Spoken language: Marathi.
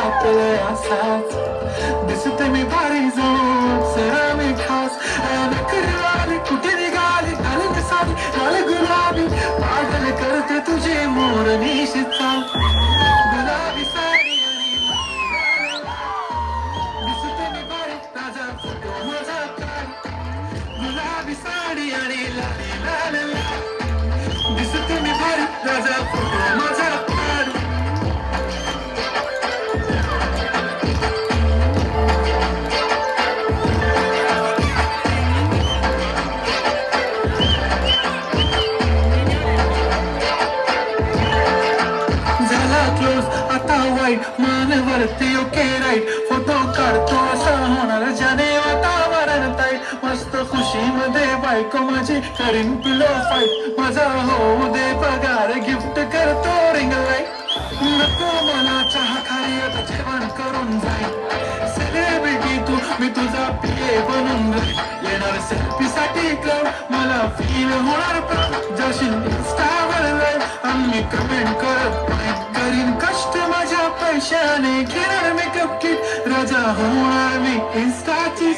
आपलं असाच दिसते मी भारी जणू जरा मी खास नकरवाली कुठे निघाली घालत साडी लाल गुलाबी पागल करते तुझे मोर निशी चाल गुलाबी साडी आणि लाल दिसते मी भारी राजा फोटो माझा काढ गुलाबी साडी आणि लाल दिसते मी भारी राजा फोटो माझा काढ क्लोज आता वाईट मानवरती ओके राईट फोटो काढतो असा होणार ज्याने वातावरण ताईट मस्त खुशीमध्ये बायको माझी करीन पिलो फाईट माझा होऊ दे पगार गिफ्ट करतो रिंग लाईट नको मला चहा खाली आता जेवण करून जाईल सेलिब्रिटी तू मी तुझा पिये बनून जाईल येणार सेल्फी साठी क्लब मला फील होणार प्राऊड जशील इंस्टावर लाईव्ह आम्ही कमेंट करत नाही करीन कष्ट माझ्या पैशाने घेणार मेकअप किट राजा होणार मी इंस्टाची